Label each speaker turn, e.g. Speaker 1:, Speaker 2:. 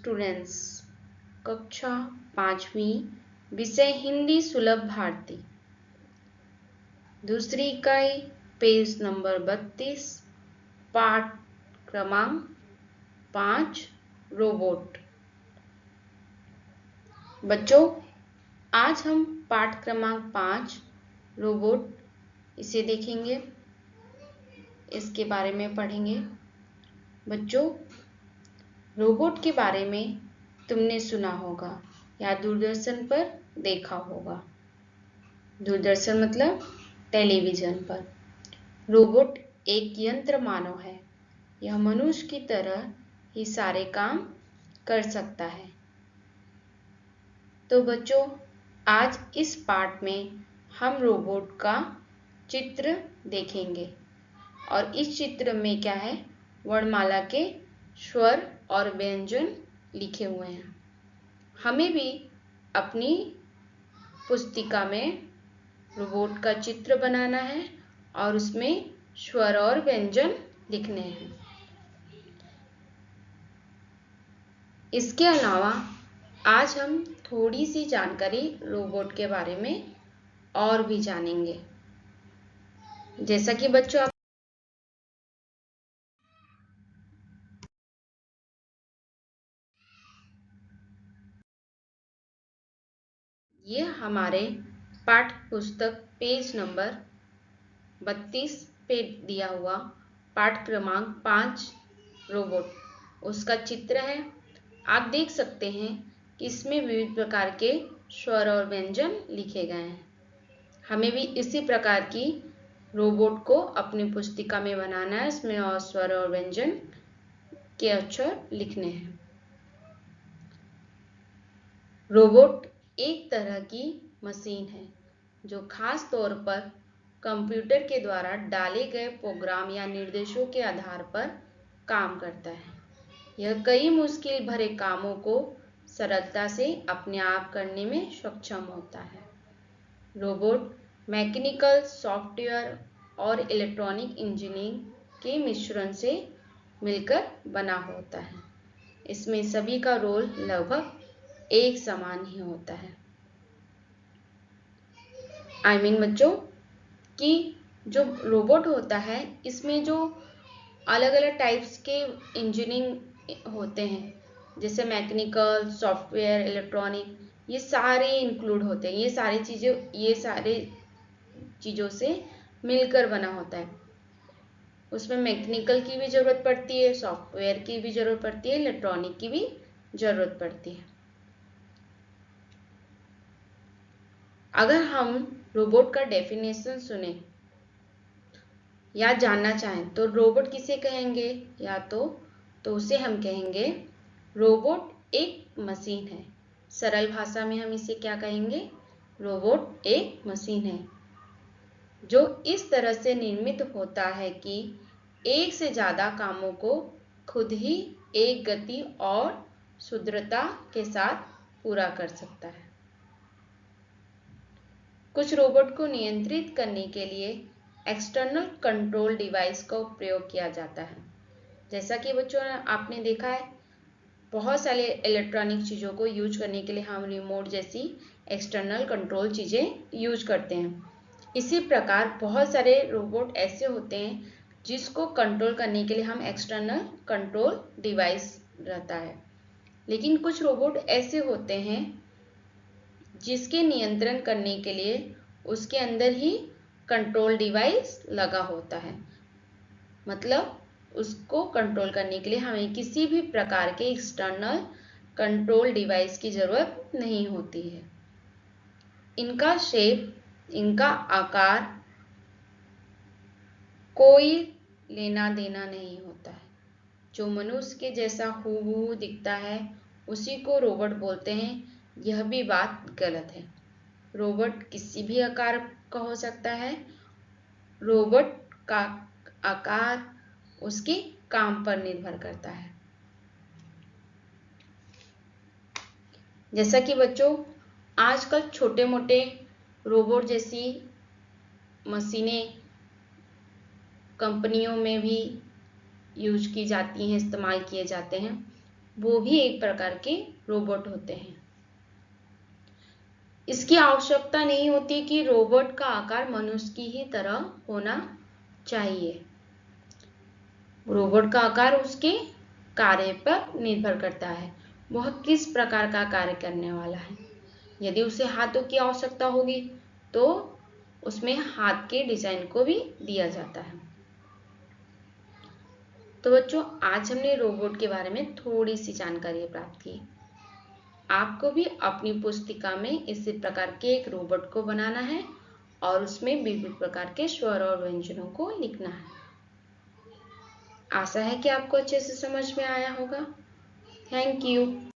Speaker 1: Students, कक्षा 5वीं, विषय हिंदी सुलभ भारती, दूसरी इकाई, पेज नंबर 32, पाठ क्रमांक 5, रोबोट। बच्चों, आज हम पाठ क्रमांक 5, रोबोट, इसे देखेंगे, इसके बारे में पढ़ेंगे। बच्चों, रोबोट के बारे में तुमने सुना होगा या दूरदर्शन पर देखा होगा। दूरदर्शन मतलब टेलीविजन पर। रोबोट एक यंत्र मानव है। यह मनुष्य की तरह ही सारे काम कर सकता है। तो बच्चों, आज इस पाठ में हम रोबोट का चित्र देखेंगे और इस चित्र में क्या है, वर्णमाला के स्वर और व्यंजन लिखे हुए हैं। हमें भी अपनी पुस्तिका में रोबोट का चित्र बनाना है और उसमें स्वर और व्यंजन लिखने हैं। इसके अलावा आज हम थोड़ी सी जानकारी रोबोट के बारे में और भी जानेंगे। जैसा कि बच्चों ये हमारे पाठ्य पुस्तक पेज नंबर 32 पे दिया हुआ पाठ क्रमांक 5 रोबोट, उसका चित्र है। आप देख सकते हैं कि इसमें विविध प्रकार के स्वर और व्यंजन लिखे गए हैं। हमें भी इसी प्रकार की रोबोट को अपनी पुस्तिका में बनाना है। इसमें और स्वर और व्यंजन के अक्षर लिखने हैं। रोबोट एक तरह की मशीन है जो खास तौर पर कंप्यूटर के द्वारा डाले गए प्रोग्राम या निर्देशों के आधार पर काम करता है। यह कई मुश्किल भरे कामों को सरलता से अपने आप करने में सक्षम होता है। रोबोट मैकेनिकल, सॉफ्टवेयर और इलेक्ट्रॉनिक इंजीनियरिंग के मिश्रण से मिलकर बना होता है। इसमें सभी का रोल लगभग एक समान ही होता है। बच्चों कि जो रोबोट होता है, इसमें जो अलग अलग टाइप्स के इंजीनियरिंग होते हैं, जैसे मैकेनिकल, सॉफ्टवेयर, इलेक्ट्रॉनिक, ये सारे इंक्लूड होते हैं। ये सारे चीज़ों से मिलकर बना होता है। उसमें मैकेनिकल की भी ज़रूरत पड़ती है, सॉफ्टवेयर की भी ज़रूरत पड़ती है, इलेक्ट्रॉनिक की भी ज़रूरत पड़ती है। अगर हम रोबोट का डेफिनेशन सुने या जानना चाहें तो रोबोट किसे कहेंगे, या तो उसे हम कहेंगे रोबोट एक मशीन है। सरल भाषा में हम इसे क्या कहेंगे, रोबोट एक मशीन है जो इस तरह से निर्मित होता है कि एक से ज़्यादा कामों को खुद ही एक गति और शुद्धता के साथ पूरा कर सकता है। कुछ रोबोट को नियंत्रित करने के लिए एक्सटर्नल कंट्रोल डिवाइस का प्रयोग किया जाता है। जैसा कि बच्चों आपने देखा है, बहुत सारे इलेक्ट्रॉनिक चीज़ों को यूज करने के लिए हम रिमोट जैसी एक्सटर्नल कंट्रोल चीज़ें यूज करते हैं। इसी प्रकार बहुत सारे रोबोट ऐसे होते हैं जिसको कंट्रोल करने के लिए हम एक्सटर्नल कंट्रोल डिवाइस रहता है। लेकिन कुछ रोबोट ऐसे होते हैं जिसके नियंत्रण करने के लिए उसके अंदर ही कंट्रोल डिवाइस लगा होता है। मतलब उसको कंट्रोल करने के लिए हमें किसी भी प्रकार के एक्सटर्नल कंट्रोल डिवाइस की ज़रूरत नहीं होती है। इनका शेप, इनका आकार कोई लेना देना नहीं होता है। जो मनुष्य के जैसा हूबहू दिखता है उसी को रोबोट बोलते हैं। यह भी बात गलत है। रोबोट किसी भी आकार का हो सकता है। रोबोट का आकार उसके काम पर निर्भर करता है। जैसा कि बच्चों आजकल छोटे मोटे रोबोट जैसी मशीनें कंपनियों में भी यूज की जाती हैं, इस्तेमाल किए जाते हैं। वो भी एक प्रकार के रोबोट होते हैं। इसकी आवश्यकता नहीं होती कि रोबोट का आकार मनुष्य की ही तरह होना चाहिए। रोबोट का आकार उसके कार्य पर निर्भर करता है, वह किस प्रकार का कार्य करने वाला है। यदि उसे हाथों की आवश्यकता होगी तो उसमें हाथ के डिजाइन को भी दिया जाता है। तो बच्चों, आज हमने रोबोट के बारे में थोड़ी सी जानकारी प्राप्त की। आपको भी अपनी पुस्तिका में इसी प्रकार के एक रोबोट को बनाना है और उसमें विभिन्न प्रकार के स्वर और व्यंजनों को लिखना है। आशा है कि आपको अच्छे से समझ में आया होगा। Thank you.